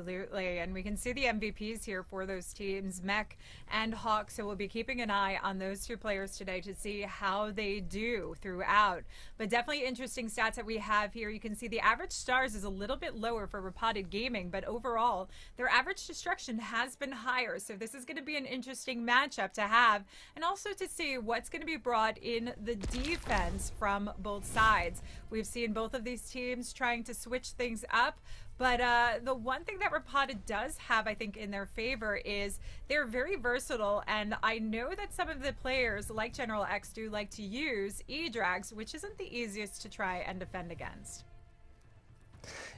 Absolutely, and we can see the MVPs here for those teams, Mech and Hawk, so we'll be keeping an eye on those two players today to see how they do throughout. But definitely interesting stats that we have here. You can see the average stars is a little bit lower for Repotted Gaming, but overall, their average destruction has been higher, so this is going to be an interesting matchup to have, and also to see what's going to be brought in the defense from both sides. We've seen both of these teams trying to switch things up, but the one thing that Repotted does have, I think, in their favor is they're very versatile, and I know that some of the players, like General X, do like to use E-Drags, which isn't the easiest to try and defend against.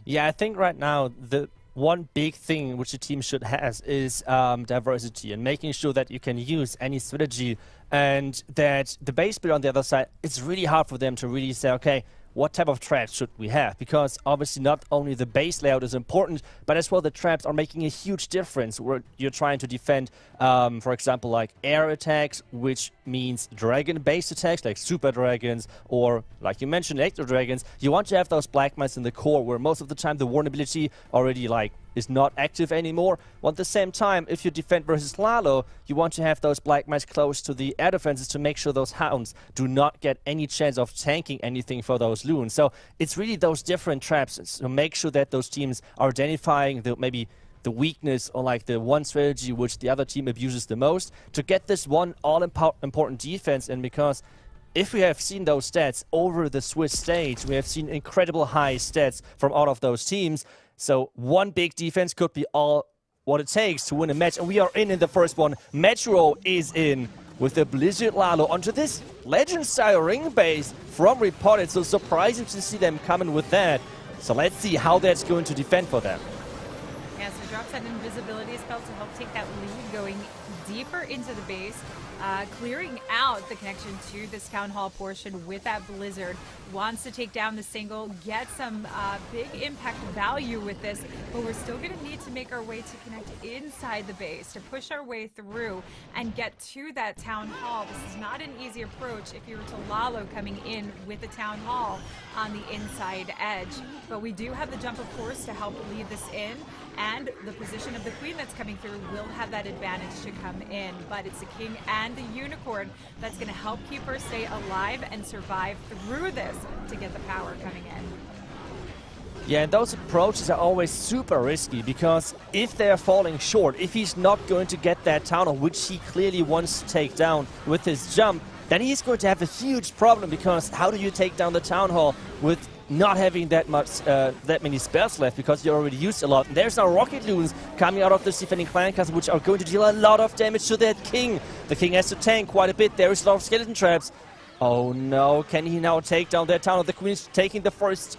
Yeah, I think right now the one big thing which the team should have is diversity and making sure that you can use any strategy, and that the base build on the other side, it's really hard for them to really say, okay, what type of traps should we have? Because obviously not only the base layout is important, but as well the traps are making a huge difference where you're trying to defend, for example, like air attacks, which means dragon-based attacks like super dragons, or like you mentioned, electro dragons. You want to have those black mines in the core where most of the time the vulnerability already is not active anymore. While at the same time, if you defend versus Lalo, you want to have those black mines close to the air defenses to make sure those hounds do not get any chance of tanking anything for those loons. So it's really those different traps. So make sure that those teams are identifying maybe the weakness or like the one strategy which the other team abuses the most to get this one all-important defense. And because if we have seen those stats over the Swiss stage, we have seen incredible high stats from all of those teams. So one big defense could be all what it takes to win a match. And we are in the first one. Metro is in with the Blizzard Lalo onto this Legend-style ring base from Repotted. So surprising to see them coming with that. So let's see how that's going to defend for them. Yeah, so drops that invisibility spell to help take that lead, going deeper into the base. Clearing out the connection to this Town Hall portion with that Blizzard. Wants to take down the single, get some big impact value with this, but we're still going to need to make our way to connect inside the base, to push our way through and get to that Town Hall. This is not an easy approach if you were to Lalo coming in with the Town Hall on the inside edge. But we do have the jump, of course, to help lead this in, and the position of the Queen that's coming through will have that advantage to come in. But it's the King and the Unicorn that's going to help keep her stay alive and survive through this to get the power coming in. Yeah, and those approaches are always super risky, because if they're falling short, if he's not going to get that town hall, which he clearly wants to take down with his jump, then he's going to have a huge problem, because how do you take down the town hall with not having that many spells left, because you already used a lot. And there's now rocket loons coming out of this defending clan castle, which are going to deal a lot of damage to that king. The king has to tank quite a bit. There is a lot of skeleton traps. Oh no, can he now take down that town? The queen's taking the first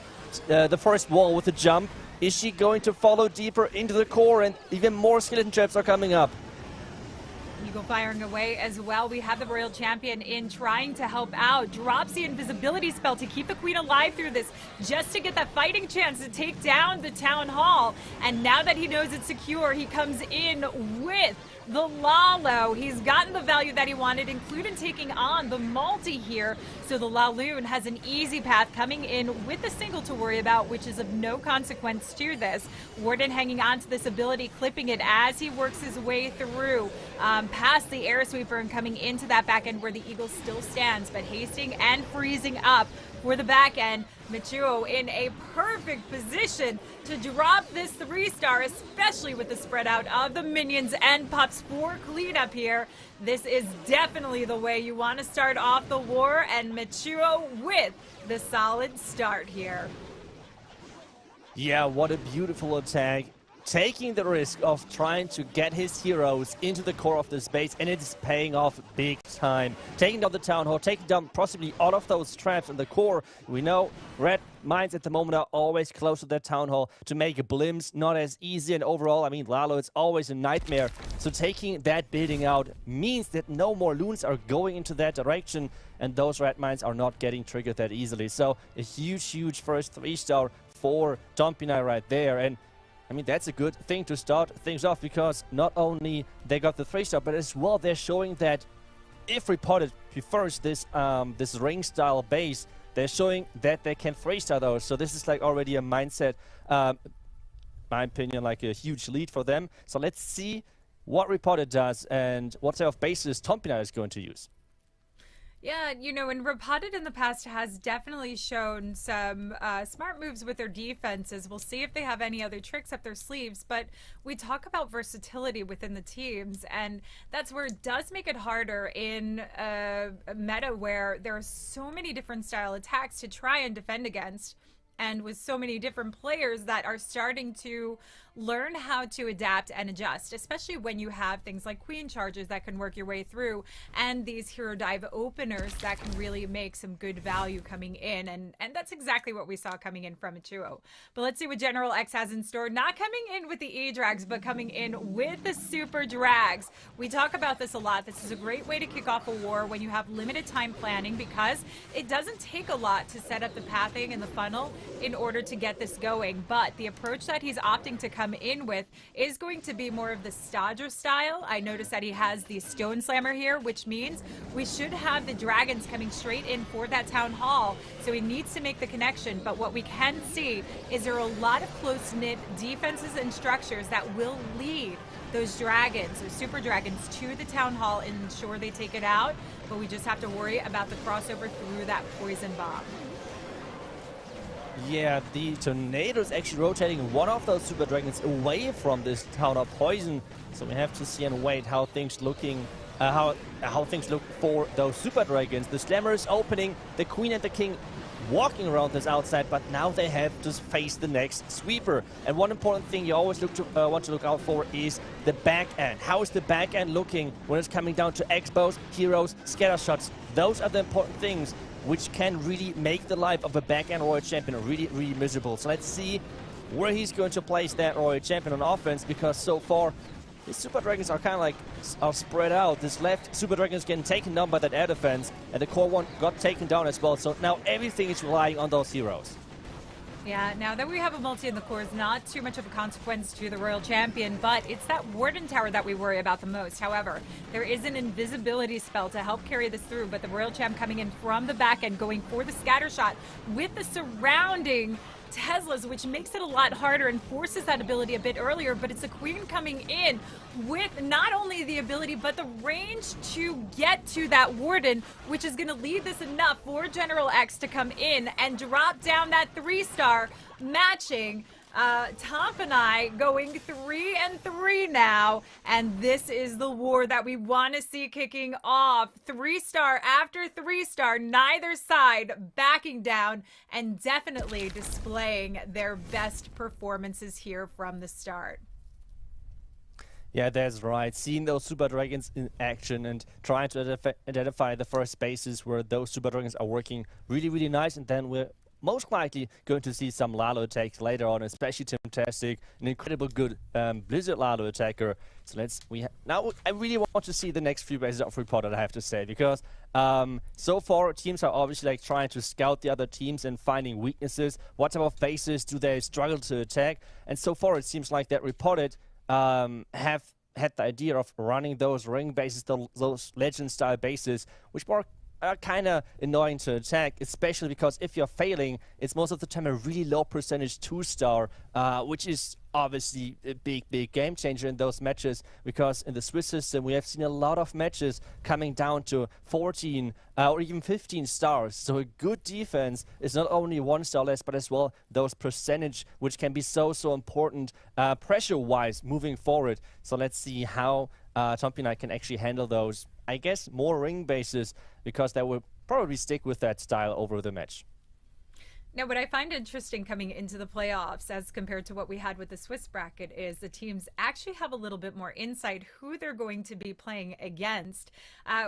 wall with a jump. Is she going to follow deeper into the core, and even more skeleton traps are coming up? Eagle firing away as well. We have the Royal Champion in trying to help out. Drops the invisibility spell to keep the Queen alive through this, just to get that fighting chance to take down the Town Hall. And now that he knows it's secure, he comes in with the Lalo. He's gotten the value that he wanted, including taking on the multi here. So the Laloon has an easy path coming in with the single to worry about, which is of no consequence to this. Warden hanging on to this ability, clipping it as he works his way through past the air sweeper and coming into that back end where the Eagle still stands, but hasting and freezing up for the back end. Michuo in a perfect position to drop this 3-star, especially with the spread out of the minions and pups for cleanup here. This is definitely the way you want to start off the war, and Michuo with the solid start here. Yeah, what a beautiful attack. Taking the risk of trying to get his heroes into the core of this base, and it's paying off big time. Taking down the Town Hall, taking down possibly all of those traps in the core. We know red mines at the moment are always close to that Town Hall. To make blimps not as easy, and overall, I mean, Lalo, it's always a nightmare. So taking that building out means that no more loons are going into that direction, and those red mines are not getting triggered that easily. So a huge first 3-star for Tompinai right there. And I mean, that's a good thing to start things off, because not only they got the 3-star, but as well they're showing that if Repotted prefers this this ring-style base, they're showing that they can 3-star those. So this is like already a mindset my opinion, like a huge lead for them. So let's see what Repotted does and what type of bases Tompinai is going to use. Yeah, you know, and Repotted in the past has definitely shown some smart moves with their defenses. We'll see if they have any other tricks up their sleeves, but we talk about versatility within the teams, and that's where it does make it harder in a meta where there are so many different style attacks to try and defend against. And with so many different players that are starting to learn how to adapt and adjust, especially when you have things like queen charges that can work your way through and these hero dive openers that can really make some good value coming in. And that's exactly what we saw coming in from Achuo. But let's see what General X has in store. Not coming in with the E-Drags, but coming in with the Super Drags. We talk about this a lot. This is a great way to kick off a war when you have limited time planning, because it doesn't take a lot to set up the pathing and the funnel in order to get this going. But the approach that he's opting to come in with is going to be more of the Stadra style. I noticed that he has the Stone Slammer here, which means we should have the dragons coming straight in for that Town Hall. So he needs to make the connection. But what we can see is there are a lot of close-knit defenses and structures that will lead those dragons, those super dragons, to the Town Hall and ensure they take it out. But we just have to worry about the crossover through that poison bomb. Yeah, the Tornado is actually rotating one of those Super Dragons away from this Town of Poison. So we have to see and wait how things looking, how things look for those Super Dragons. The Slammer is opening, the Queen and the King walking around this outside, but now they have to face the next sweeper. And one important thing you always want to look out for is the back end. How is the back end looking when it's coming down to expos, heroes, scatter shots? Those are the important things which can really make the life of a back-end Royal Champion really, really miserable. So let's see where he's going to place that Royal Champion on offense, because so far the Super Dragons are kind of like spread out. This left Super Dragon is getting taken down by that air defense, and the core one got taken down as well. So now everything is relying on those heroes. Yeah, now that we have a multi in the core is not too much of a consequence to the Royal Champion, but it's that Warden Tower that we worry about the most. However, there is an invisibility spell to help carry this through, but the Royal Champ coming in from the back end, going for the scatter shot with the surrounding Teslas, which makes it a lot harder and forces that ability a bit earlier. But it's a Queen coming in with not only the ability but the range to get to that Warden, which is going to leave this enough for General X to come in and drop down that 3-star, matching Tompinai going 3-3 now, and this is the war that we want to see kicking off. 3-star after 3-star, neither side backing down and definitely displaying their best performances here from the start. Yeah, that's right. Seeing those Super Dragons in action and trying to identify the first spaces where those Super Dragons are working really, really nice, and then we're most likely going to see some Lalo attacks later on, especially Timtastic, an incredible good Blizzard Lalo attacker. So now I really want to see the next few bases of Repotted, I have to say, because so far teams are obviously like trying to scout the other teams and finding weaknesses. What type of bases do they struggle to attack? And so far it seems like that Repotted have had the idea of running those ring bases, those legend style bases, which are kind of annoying to attack, especially because if you're failing, it's most of the time a really low percentage 2-star, which is obviously a big game changer in those matches, because in the Swiss system we have seen a lot of matches coming down to 14 or even 15 stars. So a good defense is not only 1 star less, but as well those percentage, which can be so important pressure-wise moving forward. So let's see how Tompinai can actually handle those, I guess, more ring bases, because they will probably stick with that style over the match. Now, what I find interesting coming into the playoffs as compared to what we had with the Swiss bracket is the teams actually have a little bit more insight who they're going to be playing against,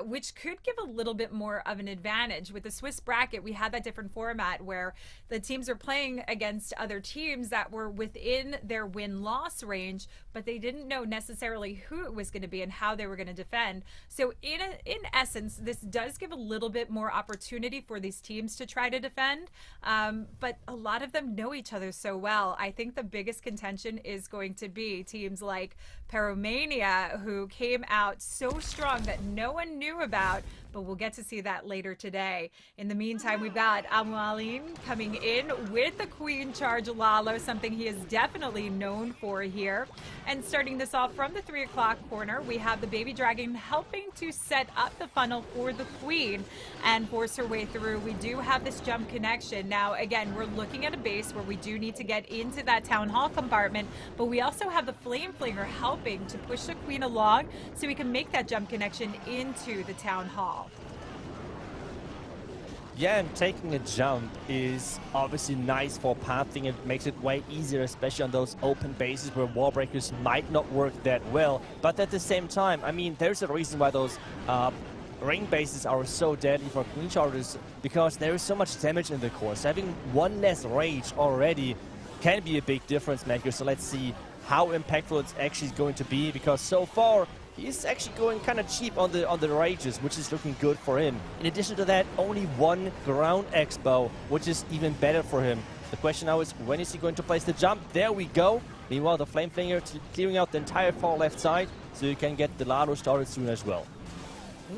which could give a little bit more of an advantage. With the Swiss bracket, we had that different format where the teams are playing against other teams that were within their win-loss range, but they didn't know necessarily who it was going to be and how they were going to defend. So in essence, this does give a little bit more opportunity for these teams to try to defend. But a lot of them know each other so well. I think the biggest contention is going to be teams like Pyromania, who came out so strong that no one knew about, but we'll get to see that later today. In the meantime, we've got Almualin coming in with the Queen Charge Lalo, something he is definitely known for here. And starting this off from the 3 o'clock corner, we have the Baby Dragon helping to set up the funnel for the Queen and force her way through. We do have this jump connection. Now, again, we're looking at a base where we do need to get into that Town Hall compartment, but we also have the Flame Flinger helping to push the Queen along so we can make that jump connection into the Town Hall. Yeah, and taking a jump is obviously nice for pathing. It makes it way easier, especially on those open bases where wall breakers might not work that well. But at the same time, I mean, there's a reason why those ring bases are so deadly for Queen Chargers, because there is so much damage in the core. So having one less rage already can be a big difference maker. So let's see how impactful it's actually going to be, because so far he's actually going kind of cheap on the rages, which is looking good for him. In addition to that, only one ground expo, which is even better for him. The question now is, when is he going to place the jump? There we go. Meanwhile, the Flame Flinger clearing out the entire far left side, so you can get the Lalo started soon as well.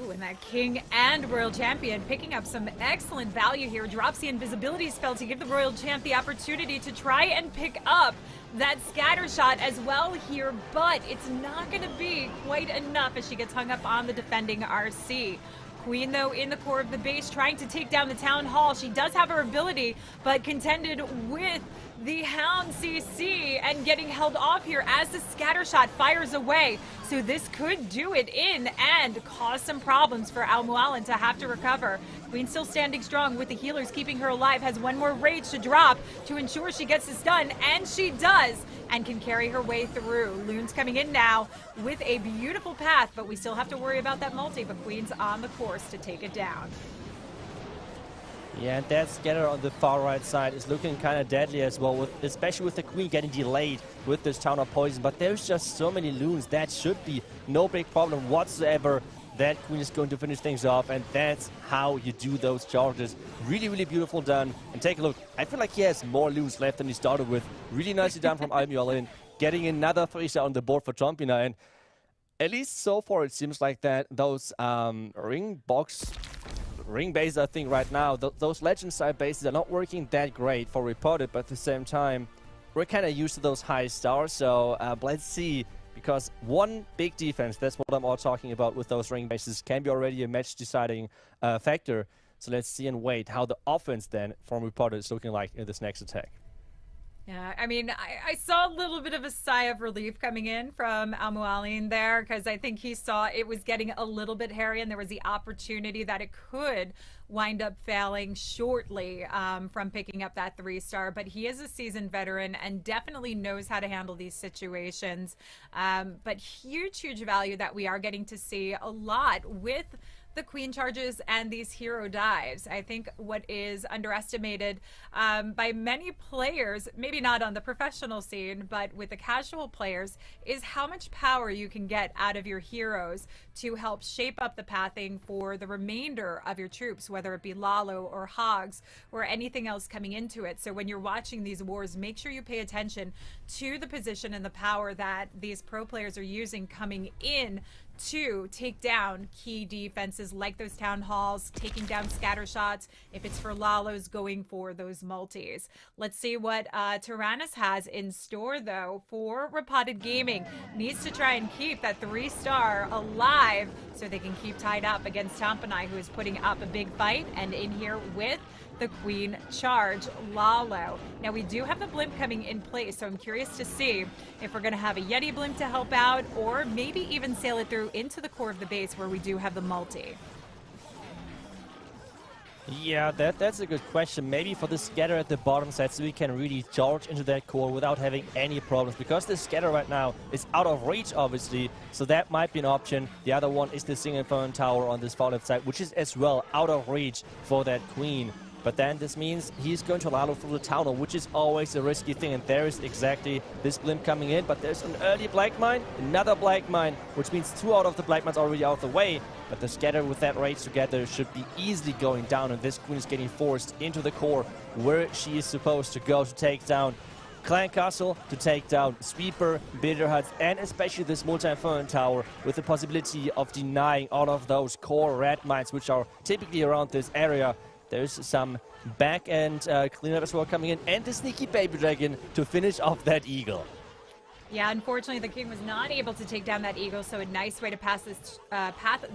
Ooh, and that King and Royal Champion picking up some excellent value here. Drops the invisibility spell to give the Royal Champ the opportunity to try and pick up that scatter shot as well here, but it's not going to be quite enough as she gets hung up on the defending RC. Queen, though, in the core of the base, trying to take down the Town Hall. She does have her ability, but contended with the Hound CC and getting held off here as the scatter shot fires away. So this could do it in and cause some problems for Almualin to have to recover. Queen still standing strong with the healers keeping her alive, has one more rage to drop to ensure she gets this done, and she does, and can carry her way through. Loon's coming in now with a beautiful path, but we still have to worry about that multi, but Queen's on the course to take it down. Yeah, and that scatter on the far right side is looking kind of deadly as well, especially with the Queen getting delayed with this Town of Poison. But there's just so many loons. That should be no big problem whatsoever. That Queen is going to finish things off, and that's how you do those charges. Really, really beautiful done. And take a look. I feel like he has more loons left than he started with. Really nicely done from Almualin, getting another 3-star on the board for Tompinai. And at least so far, it seems like that those ring bases, I think right now, those legend side bases are not working that great for Repotted, but at the same time, we're kind of used to those high stars. So let's see. Because one big defense, that's what I'm all talking about with those ring bases, can be already a match-deciding factor. So let's see and wait how the offense then from Repotted is looking like in this next attack. Yeah, I mean, I saw a little bit of a sigh of relief coming in from Almualin there, because I think he saw it was getting a little bit hairy and there was the opportunity that it could wind up failing shortly from picking up that 3-star. But he is a seasoned veteran and definitely knows how to handle these situations. But huge, huge value that we are getting to see a lot with the Queen charges and these hero dives. I think what is underestimated by many players, maybe not on the professional scene, but with the casual players, is how much power you can get out of your heroes to help shape up the pathing for the remainder of your troops, whether it be Lalo or Hogs or anything else coming into it. So when you're watching these wars, make sure you pay attention to the position and the power that these pro players are using coming in to take down key defenses like those town halls, taking down scatter shots. If it's for Lalo's, going for those multis. Let's see what Tyrannus has in store, though, for Repotted Gaming. Needs to try and keep that 3-star alive so they can keep tied up against Tompinai, who is putting up a big fight, and in here with the Queen charge Lalo. Now we do have the blimp coming in place, so I'm curious to see if we're going to have a Yeti blimp to help out, or maybe even sail it through into the core of the base where we do have the multi. Yeah, that's a good question. Maybe for the scatter at the bottom side, so we can really charge into that core without having any problems. Because the scatter right now is out of reach, obviously, so that might be an option. The other one is the single inferno tower on this far left side, which is as well out of reach for that Queen. But then this means he's going to Lalo through the tower, which is always a risky thing. And there is exactly this blimp coming in. But there's an early Black Mine, another Black Mine, which means 2 out of the Black Mines already out of the way. But the scatter with that rage together should be easily going down. And this Queen is getting forced into the core where she is supposed to go to take down Clan Castle to take down Sweeper, Bitter Huts, and especially this multi-inferno tower with the possibility of denying all of those core red mines which are typically around this area. There's some back-end cleanup as well coming in, and the sneaky Baby Dragon to finish off that Eagle. Yeah, unfortunately, the King was not able to take down that Eagle, so a nice way to path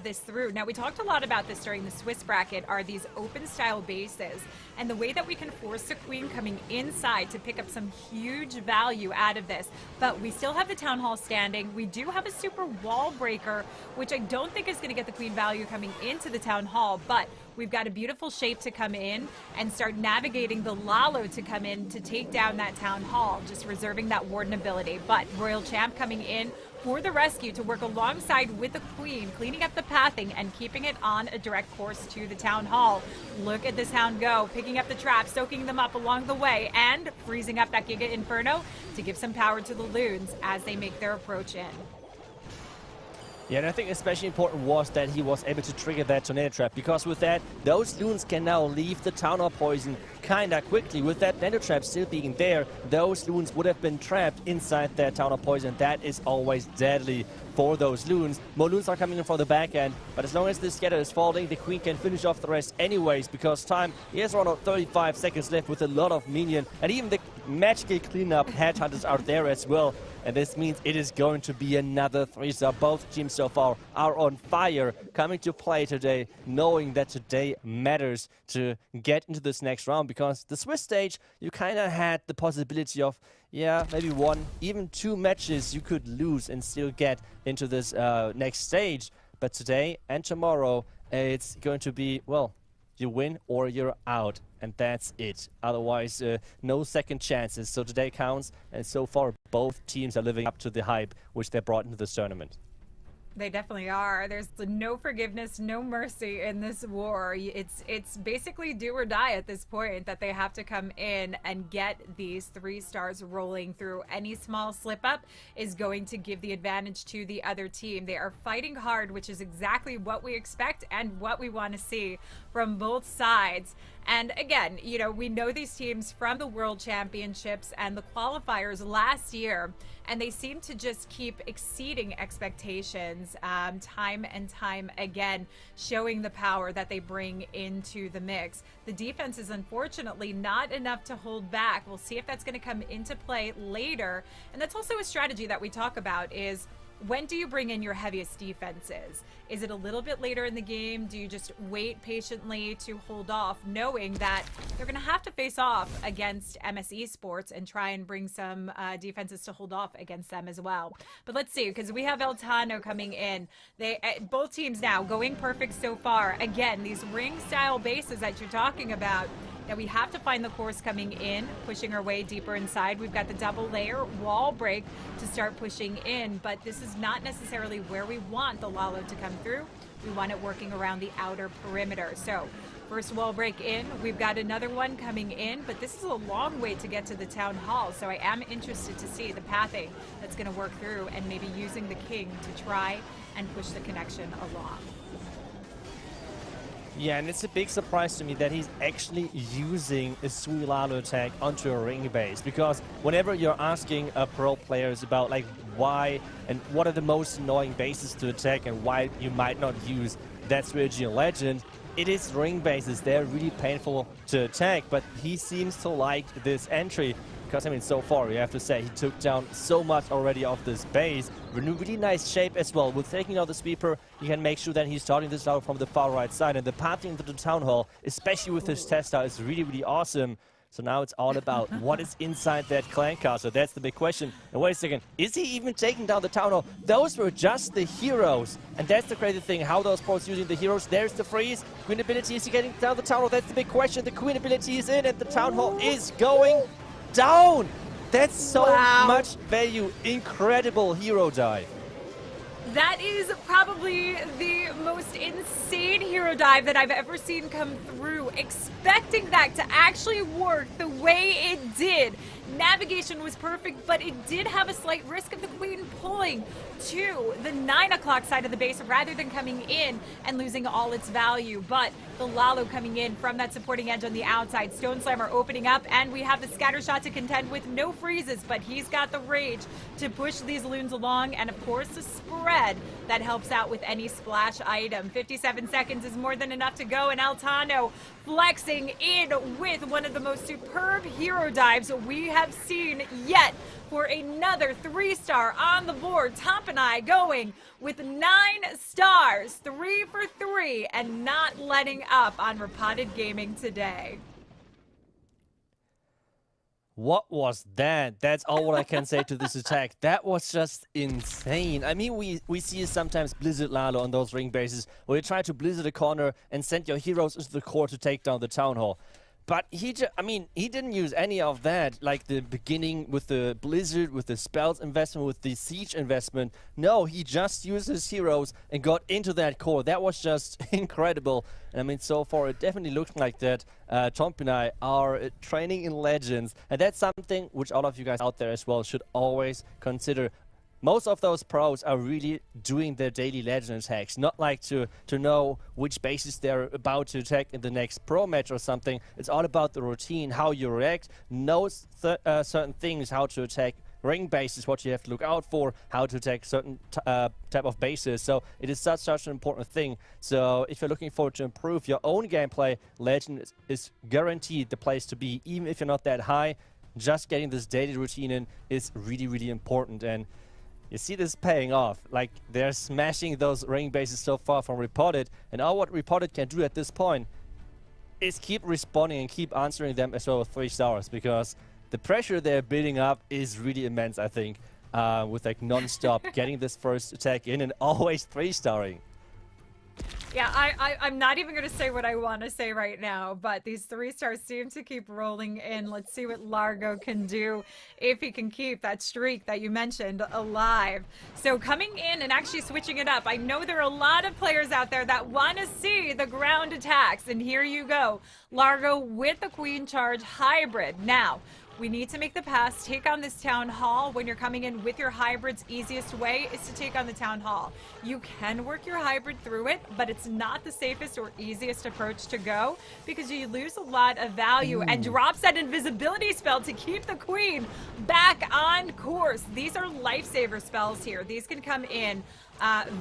this through. Now, we talked a lot about this during the Swiss bracket, are these open-style bases, and the way that we can force the Queen coming inside to pick up some huge value out of this. But we still have the Town Hall standing. We do have a super wall breaker, which I don't think is going to get the Queen value coming into the Town Hall, but we've got a beautiful shape to come in and start navigating the Lalo to come in to take down that Town Hall, just reserving that Warden ability. But Royal Champ coming in for the rescue to work alongside with the Queen, cleaning up the pathing and keeping it on a direct course to the Town Hall. Look at this Hound go, picking up the traps, soaking them up along the way, and freezing up that Giga Inferno to give some power to the Loons as they make their approach in. Yeah, and I think especially important was that he was able to trigger that Tornado Trap, because with that, those Loons can now leave the Town Hall Poison kinda quickly. With that Tornado Trap still being there, those Loons would have been trapped inside that Town Hall Poison. That is always deadly for those Loons. More Loons are coming in from the back end, but as long as this scatter is falling, the Queen can finish off the rest anyways, because time, he has around 35 seconds left with a lot of minion, and even the magical cleanup headhunters are there as well. And this means it is going to be another 3-star. Both teams so far are on fire, coming to play today, knowing that today matters to get into this next round, because the Swiss stage, you kind of had the possibility of, yeah, maybe 1, even 2 matches you could lose and still get into this next stage. But today and tomorrow, it's going to be, well, you win or you're out, and that's it. Otherwise, no second chances. So today counts, and so far both teams are living up to the hype which they brought into this tournament. They definitely are. There's no forgiveness, no mercy in this war. It's basically do or die at this point, that they have to come in and get these 3 stars rolling through. Any small slip up is going to give the advantage to the other team. They are fighting hard, which is exactly what we expect and what we want to see from both sides. And again, you know, we know these teams from the World Championships and the qualifiers last year, and they seem to just keep exceeding expectations time and time again, showing the power that they bring into the mix. The defense is unfortunately not enough to hold back. We'll see if that's going to come into play later. And that's also a strategy that we talk about, is when do you bring in your heaviest defenses? Is it a little bit later in the game? Do you just wait patiently to hold off, knowing that they're going to have to face off against MS Esports and try and bring some defenses to hold off against them as well? But let's see, because we have El Tano coming in. Both teams now going perfect so far. Again, these ring-style bases that you're talking about, that we have to find the course coming in, pushing our way deeper inside. We've got the double layer wall break to start pushing in, but this is not necessarily where we want the Lalo to come through. We want it working around the outer perimeter. So first wall break in, we've got another one coming in, but this is a long way to get to the Town Hall. So I am interested to see the pathing that's going to work through, and maybe using the King to try and push the connection along. Yeah, and it's a big surprise to me that he's actually using a Sui Lalo attack onto a ring base, because whenever you're asking pro players about like why and what are the most annoying bases to attack and why you might not use that strategy in Legend, it is ring bases. They're really painful to attack, but he seems to like this entry. Because, I mean, so far, you have to say, he took down so much already of this base. We're in a really nice shape as well. With taking out the sweeper, you can make sure that he's starting this out from the far right side. And the pathing into the Town Hall, especially with his tester, is really, really awesome. So now it's all about what is inside that clan castle. That's the big question. And wait a second, is he even taking down the Town Hall? Those were just the heroes. And that's the crazy thing, how those pros using the heroes. There's the freeze. Queen ability, is he getting down the Town Hall? That's the big question. The Queen ability is in, and the Town Hall is going down. That's so much value. Incredible hero dive. That is probably the most insane hero dive that I've ever seen come through. Expecting that to actually work the way it did. Navigation was perfect, but it did have a slight risk of the Queen pulling pulling to the 9 o'clock side of the base rather than coming in and losing all its value. But the Lalo coming in from that supporting edge on the outside. Stone Slammer opening up, and we have the scatter shot to contend with. No freezes, but he's got the rage to push these loons along, and of course the spread that helps out with any splash item. 57 seconds is more than enough to go, and Altano flexing in with one of the most superb hero dives we have seen yet for another 3-star on the board. Tompinai going with 9 stars, 3 for 3, and not letting up on Repotted Gaming today. What was that? That's all what I can say to this attack. That was just insane. I mean, we see sometimes Blizzard Lalo on those ring bases where you try to Blizzard a corner and send your heroes into the core to take down the Town Hall. But he didn't use any of that, like the beginning with the Blizzard, with the spells investment, with the siege investment. No, he just used his heroes and got into that core. That was just incredible. And I mean, so far it definitely looks like that Tompinai are training in Legends. And that's something which all of you guys out there as well should always consider. Most of those pros are really doing their daily Legend attacks, not like to know which bases they're about to attack in the next pro match or something. It's all about the routine, how you react, know certain things, how to attack ring bases, what you have to look out for, how to attack certain type of bases. So it is such an important thing. So if you're looking forward to improve your own gameplay, Legend is guaranteed the place to be, even if you're not that high. Just getting this daily routine in is really important. And you see this paying off. Like, they're smashing those ring bases so far from Repotted, and all what Repotted can do at this point is keep responding and keep answering them as well with 3 stars, because the pressure they're building up is really immense, I think, with like non-stop getting this first attack in and always 3-starring. Yeah, I'm not even going to say what I want to say right now, but these 3 stars seem to keep rolling in. Let's see what Largo can do if he can keep that streak that you mentioned alive. So coming in and actually switching it up. I know there are a lot of players out there that want to see the ground attacks, and here you go. Largo with the Queen Charge hybrid. Now, we need to make the pass, take on this Town Hall. When you're coming in with your hybrids, easiest way is to take on the Town Hall. You can work your hybrid through it, but it's not the safest or easiest approach to go because you lose a lot of value and drops that invisibility spell to keep the Queen back on course. These are lifesaver spells here. These can come in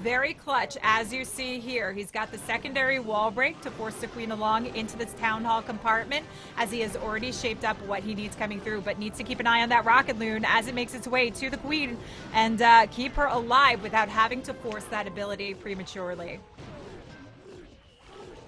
very clutch, as you see here. He's got the secondary wall break to force the Queen along into this Town Hall compartment, as he has already shaped up what he needs coming through, but needs to keep an eye on that Rocket Loon as it makes its way to the Queen and keep her alive without having to force that ability prematurely.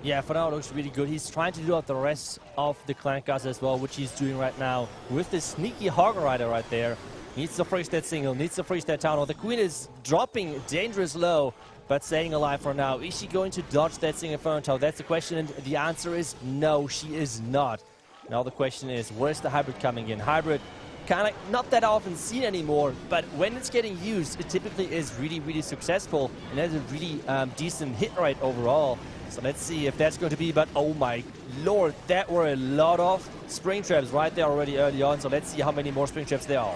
Yeah, for now it looks really good. He's trying to do out the rest of the Clan Gas as well, which he's doing right now with this sneaky Hog Rider right there. Needs to freeze that single, needs to freeze that Town Hall. The Queen is dropping dangerous low, but staying alive for now. Is she going to dodge that single Inferno Tower? That's the question, and the answer is no, she is not. Now the question is, where's the hybrid coming in? Hybrid, kind of not that often seen anymore, but when it's getting used, it typically is really successful, and has a really decent hit rate overall. So let's see if that's going to be, but oh my lord, that were a lot of spring traps right there already early on. So let's see how many more spring traps there are.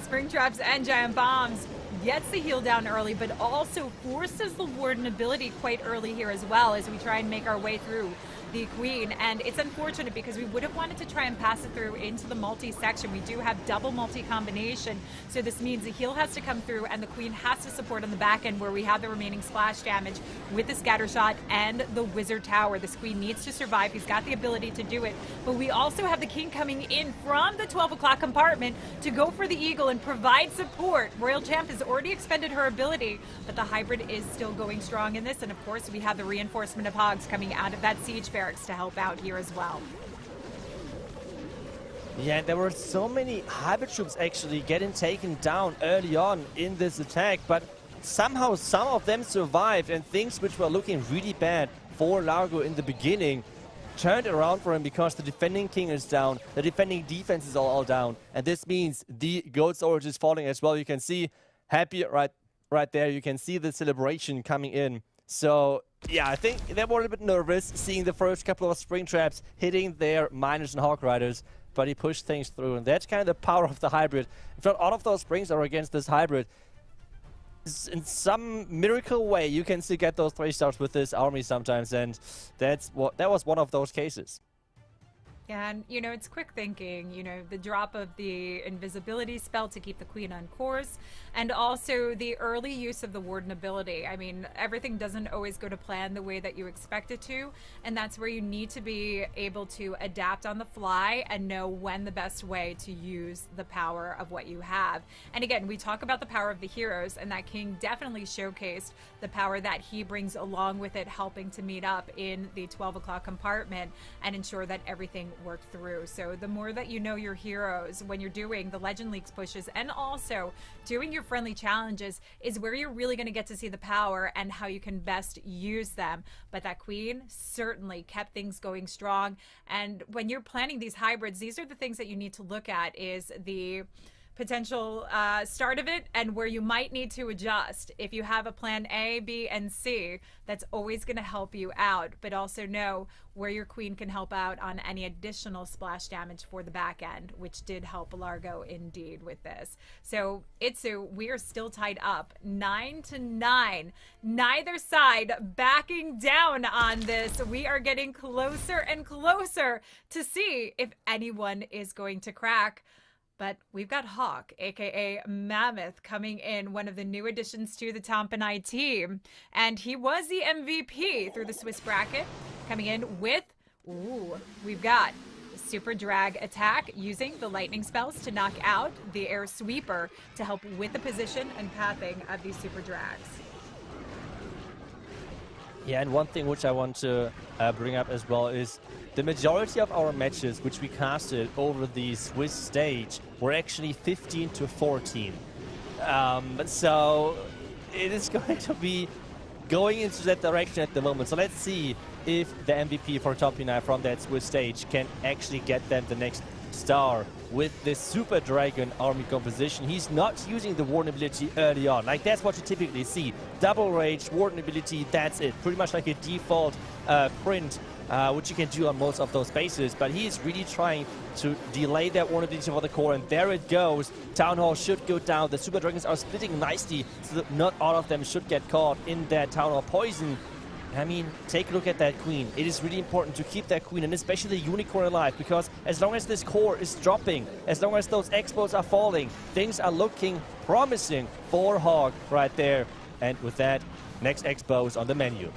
Spring traps and giant bombs gets the heal down early, but also forces the Warden ability quite early here as well as we try and make our way through the Queen. And it's unfortunate because we would have wanted to try and pass it through into the multi-section. We do have double multi-combination, so this means the heal has to come through and the Queen has to support on the back end where we have the remaining splash damage with the scatter shot and the Wizard Tower. This Queen needs to survive. He's got the ability to do it, but we also have the King coming in from the 12 o'clock compartment to go for the Eagle and provide support. Royal Champ has already expended her ability, but the hybrid is still going strong in this, and of course we have the reinforcement of Hogs coming out of that siege barracks to help out here as well. Yeah, there were so many hybrid troops actually getting taken down early on in this attack, but somehow some of them survived, and things which were looking really bad for Largo in the beginning turned around for him because the defending king is down, the defending defense is all down, and this means the Goat Storage is falling as well. You can see Happy right there, you can see the celebration coming in. So yeah, I think they were a little bit nervous seeing the first couple of spring traps hitting their miners and Hawk Riders. but he pushed things through, and that's kind of the power of the hybrid. If not all of those springs are against this hybrid, in some miracle way, you can still get those 3 stars with this army sometimes, and that was one of those cases. Yeah, and you know, it's quick thinking, you know, the drop of the invisibility spell to keep the queen on course, and also the early use of the warden ability. I mean, everything doesn't always go to plan the way that you expect it to, and that's where you need to be able to adapt on the fly and know when the best way to use the power of what you have. And again, we talk about the power of the heroes, and that king definitely showcased the power that he brings along with it, helping to meet up in the 12 o'clock compartment and ensure that everything worked through. So the more that you know your heroes when you're doing the Legend Leagues pushes and also doing your friendly challenges is where you're really going to get to see the power and how you can best use them. But that queen certainly kept things going strong. And when you're planning these hybrids, these are the things that you need to look at, is the potential start of it and where you might need to adjust. If you have a plan A, B, and C, that's always going to help you out, but also know where your queen can help out on any additional splash damage for the back end, which did help Largo indeed with this. So Itsu, we are still tied up 9-9. Neither side backing down on this. We are getting closer and closer to see if anyone is going to crack. But we've got Hawk, aka Mammoth, coming in, one of the new additions to the Tompinai team. And he was the MVP through the Swiss bracket, coming in with, we've got Super Drag attack using the lightning spells to knock out the air sweeper to help with the position and pathing of these Super Drags. Yeah, and one thing which I want to bring up as well is the majority of our matches which we casted over the Swiss stage were actually 15-14. So it is going to be going into that direction at the moment. So let's see if the MVP for Tompinai from that Swiss stage can actually get them the next star with this Super Dragon army composition. He's not using the Warden ability early on. Like, that's what you typically see. Double Rage, Warden ability, that's it. Pretty much like a default print, which you can do on most of those bases. But he is really trying to delay that Warden ability for the core, and there it goes. Town Hall should go down. The Super Dragons are splitting nicely, so that not all of them should get caught in that Town Hall poison. I mean, take a look at that queen. It is really important to keep that queen, and especially the unicorn alive, because as long as this core is dropping, as long as those expos are falling, things are looking promising for Hawk right there. And with that, next expo is on the menu.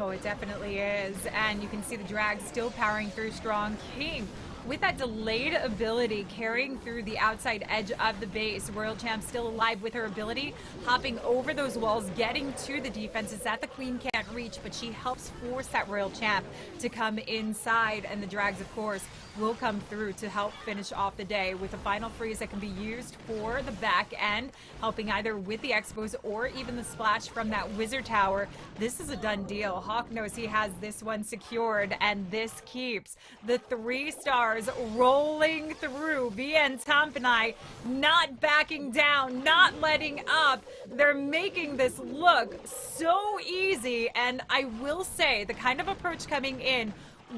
Oh, it definitely is. And you can see the drag still powering through strong. King with that delayed ability carrying through the outside edge of the base. Royal Champ still alive with her ability, hopping over those walls, getting to the defenses that the queen can't reach, but she helps force that Royal Champ to come inside, and the drags, of course, will come through to help finish off the day with a final freeze that can be used for the back end, helping either with the expos or even the splash from that wizard tower. This is a done deal. Hawk knows he has this one secured, and this keeps the 3 stars rolling through. VN Tompinai not backing down, not letting up. They're making this look so easy, and I will say the kind of approach coming in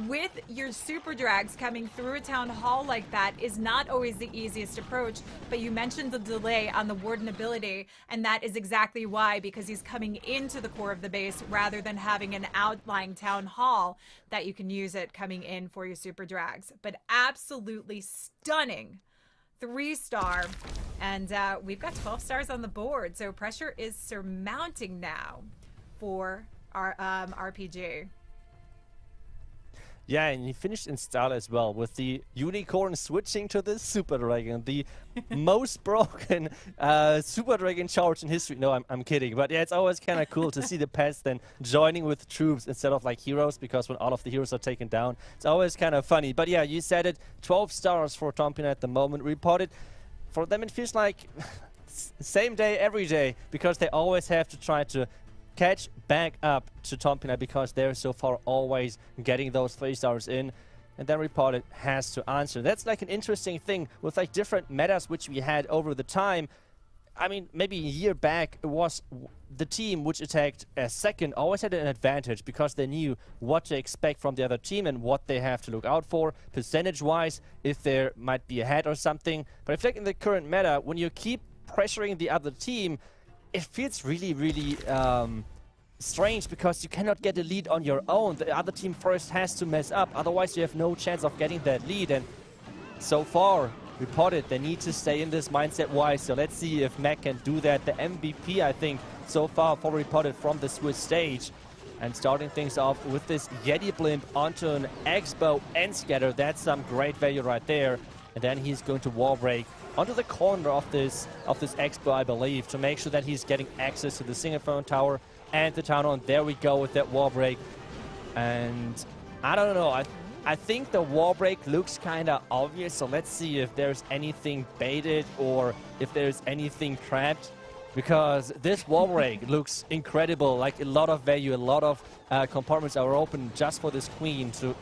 with your super drags coming through a town hall like that is not always the easiest approach. But you mentioned the delay on the warden ability, and that is exactly why, because he's coming into the core of the base rather than having an outlying town hall that you can use it coming in for your super drags. But absolutely stunning 3-star, and we've got 12 stars on the board, so pressure is surmounting now for our RPG. Yeah, and he finished in style as well, with the unicorn switching to the Super Dragon, the most broken Super Dragon charge in history. No, I'm kidding. But yeah, it's always kind of cool to see the pets then joining with troops instead of like heroes, because when all of the heroes are taken down, it's always kind of funny. But yeah, you said it, 12 stars for Tompinai at the moment. Repotted, for them it feels like same day, every day, because they always have to try to catch back up to Tompinai, because they're so far always getting those 3 stars in, and then Repotted has to answer. That's like an interesting thing with like different metas which we had over the time. I mean, maybe a year back, it was the team which attacked as second always had an advantage because they knew what to expect from the other team and what they have to look out for, percentage-wise, if there might be a head or something. But I feel like in the current meta, when you keep pressuring the other team, it feels really, really strange because you cannot get a lead on your own. The other team first has to mess up, otherwise you have no chance of getting that lead. And so far, Repotted, they need to stay in this mindset-wise, so let's see if Mac can do that. The MVP, I think, so far for Repotted from the Swiss stage. And starting things off with this Yeti Blimp onto an X-Bow and Scatter. That's some great value right there. And then he's going to wall break onto the corner of this X-Bow, I believe, to make sure that he's getting access to the Single Tower and the Town Hall. There we go with that wall break. And I don't know, I think the wall break looks kind of obvious, so let's see if there's anything baited or if there's anything trapped, because this wall break looks incredible, like a lot of value, a lot of compartments are open just for this queen to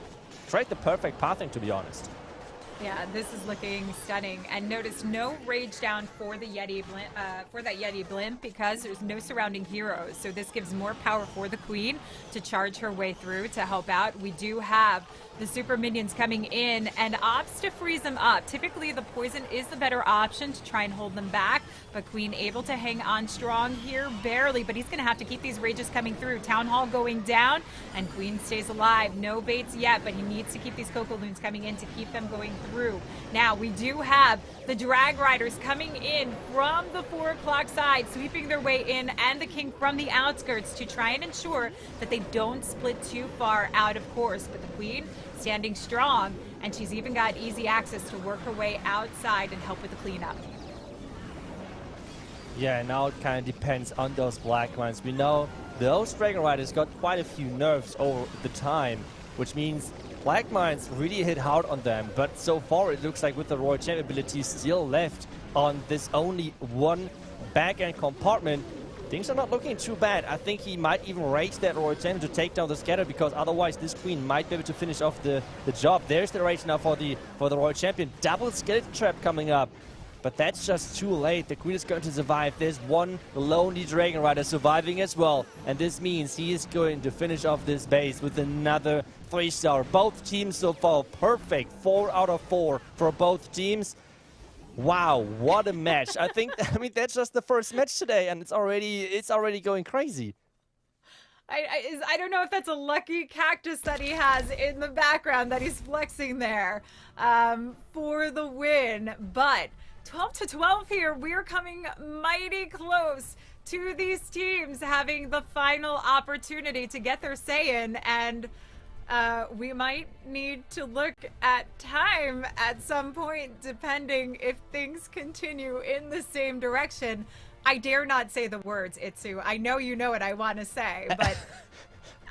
create the perfect pathing, to be honest. Yeah, this is looking stunning. And notice no rage down for the Yeti blimp, for that Yeti blimp, because there's no surrounding heroes. So this gives more power for the queen to charge her way through to help out. We do have the super minions coming in and opts to freeze them up. Typically the poison is the better option to try and hold them back, but queen able to hang on strong here, barely, but he's gonna have to keep these rages coming through. Town Hall going down and queen stays alive. No baits yet, but he needs to keep these Coco Loons coming in to keep them going through. Now we do have the drag riders coming in from the 4 o'clock side, sweeping their way in, and the king from the outskirts to try and ensure that they don't split too far out of course. But the queen standing strong, and she's even got easy access to work her way outside and help with the cleanup. Yeah, now it kind of depends on those black lines. We know those Dragon Riders got quite a few nerfs over the time, which means black mines really hit hard on them. But so far it looks like with the Royal Champ ability still left on this only one back-end compartment, things are not looking too bad. I think he might even rage that Royal Champion to take down the Scatter, because otherwise this queen might be able to finish off the job. There's the rage now for the Royal Champion. Double Skeleton Trap coming up. But that's just too late. The queen is going to survive. There's one lonely Dragon Rider surviving as well. And this means he is going to finish off this base with another 3-star. Both teams so far perfect. 4 out of 4 for both teams. Wow, what a match. I mean, that's just the first match today, and it's already going crazy. I don't know if that's a lucky cactus that he has in the background that he's flexing there for the win. But 12-12 here, we're coming mighty close to these teams having the final opportunity to get their say in, and we might need to look at time at some point, depending if things continue in the same direction. I dare not say the words, Itsu. I know you know what I want to say, but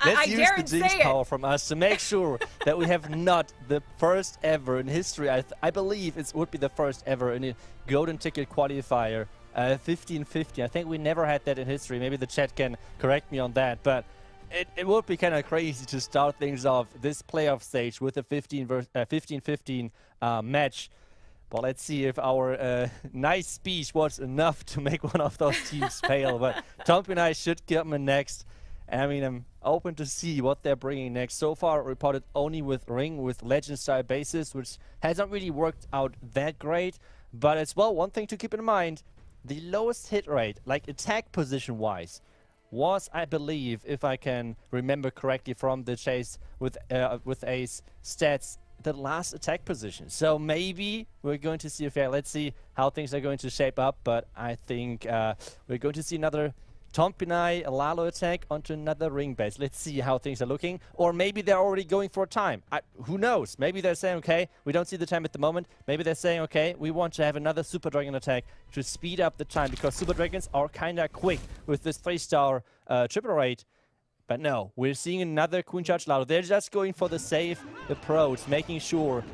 Let's use daren't the jinx say power from us to make sure that we have not the first ever in history. I believe it would be the first ever in a golden ticket qualifier, 15-15. I think we never had that in history. Maybe the chat can correct me on that, but it would be kind of crazy to start things off this playoff stage with a 15-15 match. But let's see if our nice speech was enough to make one of those teams fail. But Tompinai should get them next. I mean, I'm open to see what they're bringing next. So far, Repotted only with Ring, with Legend-style bases, which hasn't really worked out that great. But as well, one thing to keep in mind, the lowest hit rate, like attack position-wise, was, I believe, if I can remember correctly from the chase with Ace stats, the last attack position. So maybe we're going to see a fair. Let's see how things are going to shape up. But I think we're going to see another Tompinai, a Lalo attack onto another ring base. Let's see how things are looking. Or maybe they're already going for a time. Who knows? Maybe they're saying, okay, we don't see the time at the moment. Maybe they're saying, okay, we want to have another Super Dragon attack to speed up the time, because Super Dragons are kind of quick with this 3-star triple rate. But no, we're seeing another Queen Charge Lalo. They're just going for the safe approach, making sure,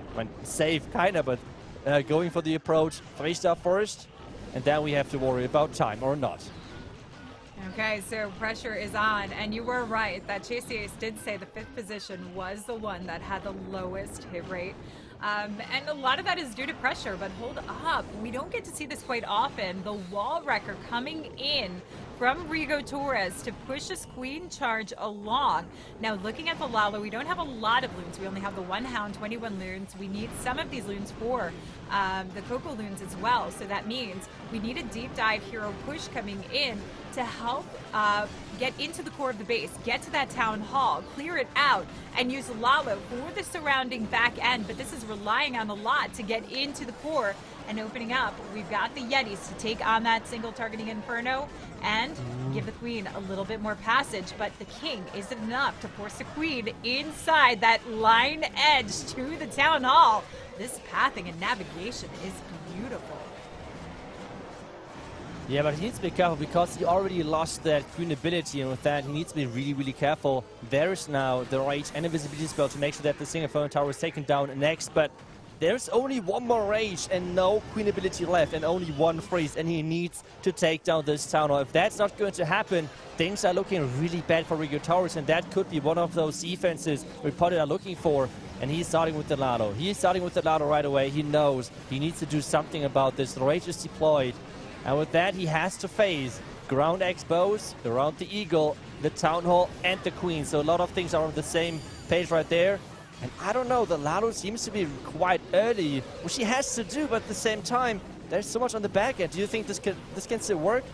safe kind of, but going for the approach 3-star first, and then we have to worry about time or not. Okay, so pressure is on, and you were right that Chasey Ace did say the 5th position was the one that had the lowest hit rate. And a lot of that is due to pressure, but hold up. We don't get to see this quite often. The wall wrecker coming in from Rigo Torres to push this queen charge along. Now, looking at the Lalo, we don't have a lot of loons. We only have the 1 hound, 21 loons. We need some of these loons for the Coco loons as well. So that means we need a deep dive hero push coming in to help get into the core of the base, get to that town hall, clear it out, and use Lalo for the surrounding back end. But this is relying on a lot to get into the core and opening up. We've got the Yetis to take on that single targeting Inferno and give the queen a little bit more passage. But the king isn't enough to force the queen inside that line edge to the town hall. This pathing and navigation is beautiful. Yeah, but he needs to be careful because he already lost that queen ability, and with that he needs to be really, really careful. There is now the rage and invisibility spell to make sure that the single Inferno Tower is taken down next, but there's only one more rage and no queen ability left and only one freeze, and he needs to take down this town hall. If that's not going to happen, things are looking really bad for Rigo Torres, and that could be one of those defenses Repotted are looking for. And he's starting with the Lalo. He's starting with the Lalo right away. He knows he needs to do something about this. The rage is deployed. And with that, he has to face ground expos around the Eagle, the Town Hall, and the Queen. So a lot of things are on the same page right there. And I don't know, the Lalo seems to be quite early, which he has to do, but at the same time, there's so much on the back end. Do you think this can still work?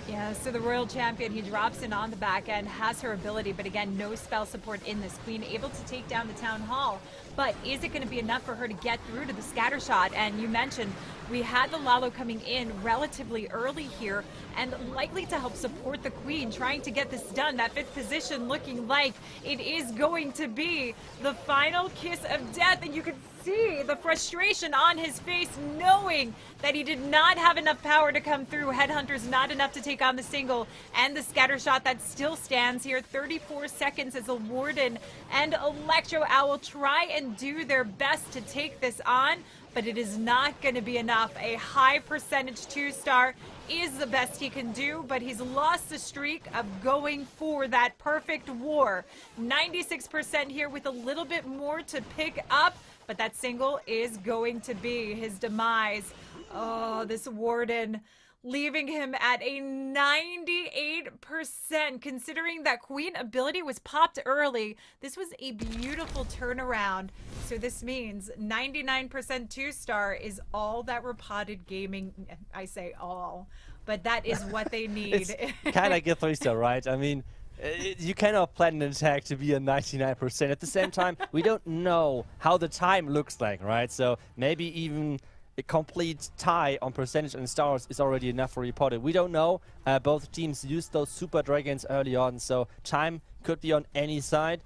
Yeah, so the Royal Champion, he drops in on the back end, has her ability, but again, no spell support in this. Queen able to take down the Town Hall, but is it going to be enough for her to get through to the scatter shot? And you mentioned we had the Lalo coming in relatively early here and likely to help support the Queen, trying to get this done. That 5th position looking like it is going to be the final kiss of death, and you can see the frustration on his face, knowing that he did not have enough power to come through. Headhunter's not enough to take on the single and the scatter shot that still stands here. 34 seconds as a Warden and Electro Owl try and do their best to take this on, but it is not going to be enough. A high percentage 2-star is the best he can do, but he's lost the streak of going for that perfect war. 96% here with a little bit more to pick up, but that single is going to be his demise. Oh, this Warden leaving him at a 98%. Considering that Queen ability was popped early, this was a beautiful turnaround. So this means 99% 2-star is all that Repotted Gaming, I say all, but that is what they need. It's kind of like a 3-star, right? I mean, you cannot plan an attack to be a 99%. At the same time, we don't know how the time looks like, right? So maybe even a complete tie on percentage and stars is already enough for Repotted. We don't know. Both teams used those super dragons early on, so time could be on any side.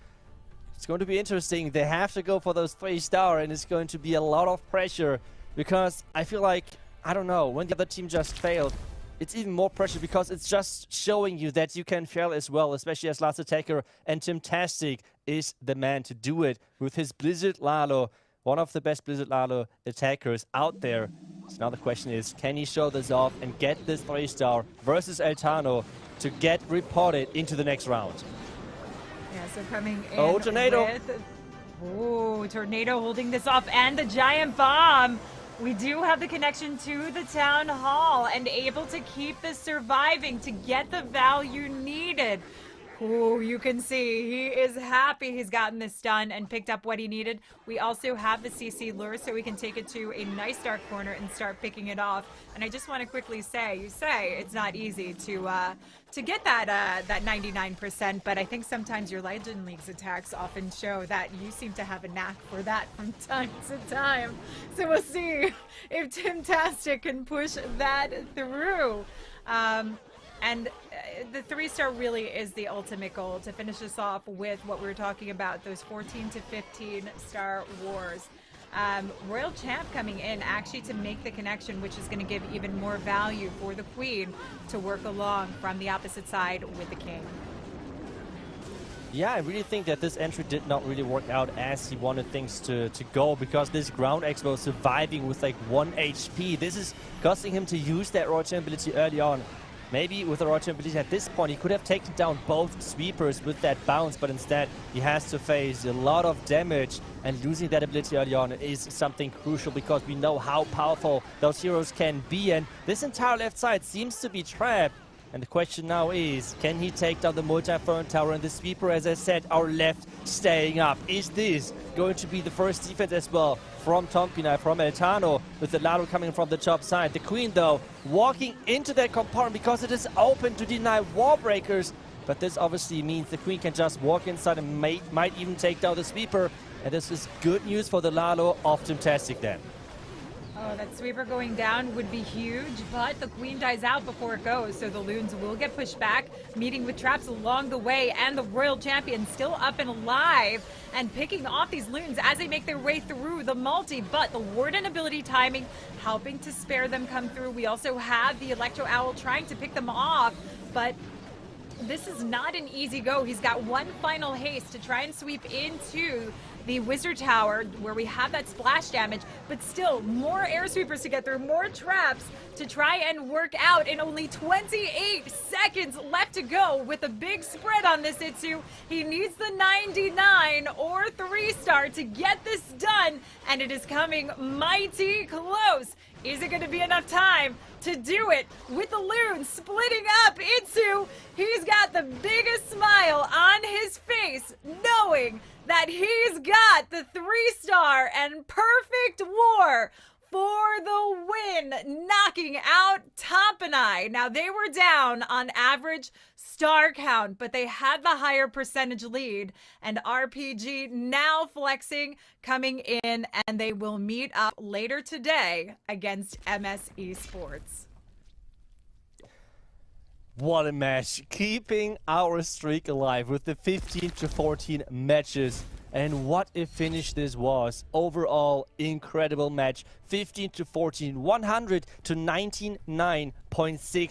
It's going to be interesting. They have to go for those 3-star, and it's going to be a lot of pressure because I feel like, I don't know, when the other team just failed, it's even more pressure because it's just showing you that you can fail as well, especially as last attacker, and Timtastic is the man to do it with his Blizzard Lalo, one of the best Blizzard Lalo attackers out there. So now the question is, can he show this off and get this 3-star versus Eltano to get Repotted into the next round? Yeah, so coming in. Oh, Tornado! Oh, Tornado holding this off, and the Giant Bomb. We do have the connection to the Town Hall and able to keep this surviving to get the value needed. Ooh, you can see he is happy he's gotten this done and picked up what he needed. We also have the CC lure, so we can take it to a nice dark corner and start picking it off. And I just want to quickly say, you say it's not easy to get that 99%, but I think sometimes your Legend League's attacks often show that you seem to have a knack for that from time to time. So we'll see if Timtastic can push that through. And the 3-star really is the ultimate goal to finish this off with what we were talking about, those 14 to 15-star wars. Royal Champ coming in actually to make the connection, which is going to give even more value for the Queen to work along from the opposite side with the King. Yeah, I really think that this entry did not really work out as he wanted things to go, because this ground expo surviving with like 1 HP. This is costing him to use that Royal Champ ability early on. Maybe with the rotation ability at this point, he could have taken down both sweepers with that bounce, but instead he has to face a lot of damage, and losing that ability early on is something crucial because we know how powerful those heroes can be, and this entire left side seems to be trapped. And the question now is, can he take down the multi-Fern Tower and the sweeper, as I said, our left staying up? Is this going to be the first defense as well from Tompinai, from Eltano, with the Lalo coming from the top side? The Queen, though, walking into that compartment because it is open to deny wall breakers. But this obviously means the Queen can just walk inside and might even take down the sweeper. And this is good news for the Lalo of Teamtastic then. Oh, that sweeper going down would be huge, but the Queen dies out before it goes, so the Loons will get pushed back, meeting with traps along the way, and the Royal Champion still up and alive, and picking off these Loons as they make their way through the multi, but the Warden ability timing helping to spare them come through. We also have the Electro Owl trying to pick them off, but this is not an easy go. He's got one final haste to try and sweep into the Wizard Tower, where we have that splash damage, but still more air sweepers to get through, more traps to try and work out, and only 28 seconds left to go with a big spread on this Itsu. He needs the 99 or 3-star to get this done, and it is coming mighty close. Is it going to be enough time to do it with the Loons splitting up? Itsu, he's got the biggest smile on his face, knowing that he's got the 3-star and perfect war for the win, knocking out Tompinai. Now, they were down on average star count, but they had the higher percentage lead, and RPG now flexing, coming in, and they will meet up later today against MS Esports. What a match, keeping our streak alive with the 15-14 matches. And what a finish this was. Overall, incredible match. 15-14, 100 to 99.6.